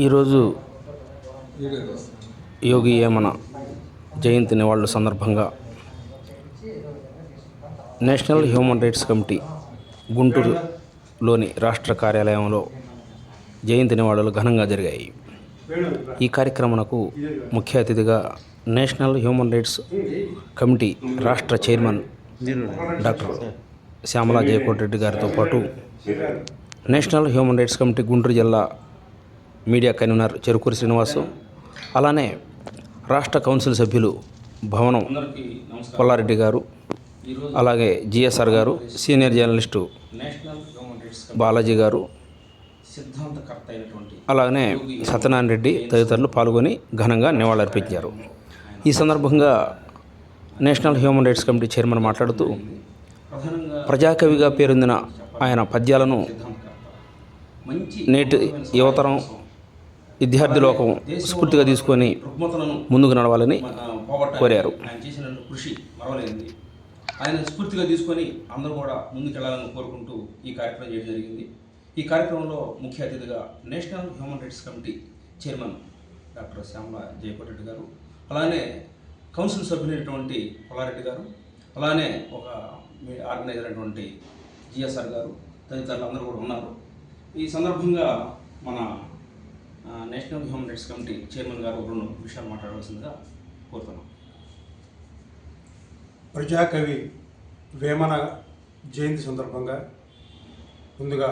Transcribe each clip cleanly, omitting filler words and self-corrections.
ఈరోజు యోగి వేమన జయంతి నివాళుల సందర్భంగా national human rights committee గుంటూరులోని రాష్ట్ర కార్యాలయంలో జయంతి నివాళులు ఘనంగా జరిగాయి. ఈ కార్యక్రమానికి ముఖ్య అతిథిగా నేషనల్ హ్యూమన్ రైట్స్ కమిటీ రాష్ట్ర చైర్మన్ డాక్టర్ శ్యామల జయకోటిరెడ్డి గారితో పాటు national human rights committee Guntur జిల్లా మీడియా కన్వీనర్ చెరుకూరి శ్రీనివాసు, అలానే రాష్ట్ర కౌన్సిల్ సభ్యులు భవనం పుల్లారెడ్డి గారు, అలాగే జిఎస్ఆర్ గారు, సీనియర్ జర్నలిస్టు బాలాజీ గారు, అలాగనే సత్యనారాయణ రెడ్డి తదితరులు పాల్గొని ఘనంగా నివాళులర్పించారు. ఈ సందర్భంగా national human rights committee chairman మాట్లాడుతూ, ప్రజాకవిగా పేరొందిన ఆయన పద్యాలను నేటి యువతరం విద్యార్థి లోకం స్ఫూర్తిగా తీసుకొని ముందుకు నడవాలని కోరారు. ఆయన స్ఫూర్తిగా తీసుకొని అందరూ కూడా ముందుకెళ్లాలని కోరుకుంటూ ఈ కార్యక్రమం చేయడం జరిగింది. ఈ కార్యక్రమంలో ముఖ్య అతిథిగా national human rights committee chairman doctor Shyamala Jayakotireddy గారు, అలానే కౌన్సిల్ సభ్యులైనటువంటి పుల్లారెడ్డి గారు, అలానే ఒక ఆర్గనైజర్ అయినటువంటి జిఎస్ఆర్ గారు తదితరులు అందరూ కూడా ఉన్నారు. ఈ సందర్భంగా మన national human rights committee chairman గారు రెండు విషయాలు మాట్లాడవలసిందిగా కోరుతున్నాం. ప్రజాకవి వేమన జయంతి సందర్భంగా ముందుగా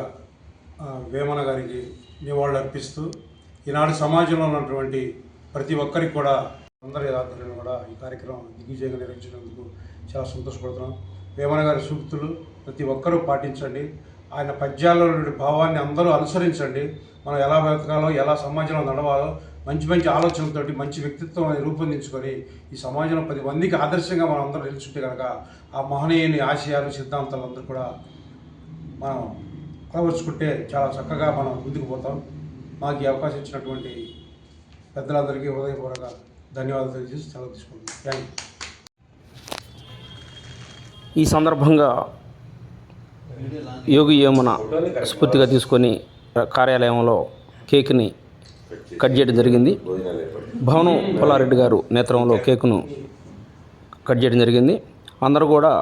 వేమన గారికి నివాళులు అర్పిస్తూ, ఈనాడు సమాజంలో ఉన్నటువంటి ప్రతి ఒక్కరికి కూడా అందరి ఆధ్వర్యంలో కూడా ఈ కార్యక్రమం దిగ్విజయంగా నిర్వహించినందుకు చాలా సంతోషపడుతున్నాం. వేమన గారి సూక్తులు ప్రతి ఒక్కరూ పాటించండి, ఆయన పద్యాల్లో భావాన్ని అందరూ అనుసరించండి. మనం ఎలా బ్రతకాలో, ఎలా సమాజంలో నడవాలో మంచి మంచి ఆలోచనలతోటి మంచి వ్యక్తిత్వం రూపొందించుకొని ఈ సమాజంలో 10 మందికి ఆదర్శంగా మనం అందరూ నిలుచుంటే కనుక ఆ మహనీయుని ఆశయాలు సిద్ధాంతాలు అందరూ కూడా మనం అలవర్చుకుంటే చాలా చక్కగా మనం ముందుకు పోతాం. మాకు ఈ అవకాశం ఇచ్చినటువంటి పెద్దలందరికీ హృదయపూర్వక ధన్యవాదాలు తెలియజేసి సెలవు తీసుకుంటాం. Thank you. ఈ సందర్భంగా యోగి వేమన స్ఫూర్తిగా తీసుకొని కార్యాలయంలో కేక్ని కట్ చేయడం జరిగింది. భవనం పుల్లారెడ్డి గారు నేతృత్వంలో కేకును కట్ చేయడం జరిగింది. అందరూ కూడా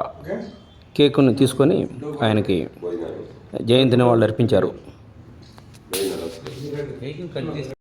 కేకును తీసుకొని ఆయనకి జయంతి నివాళులు అర్పించారు.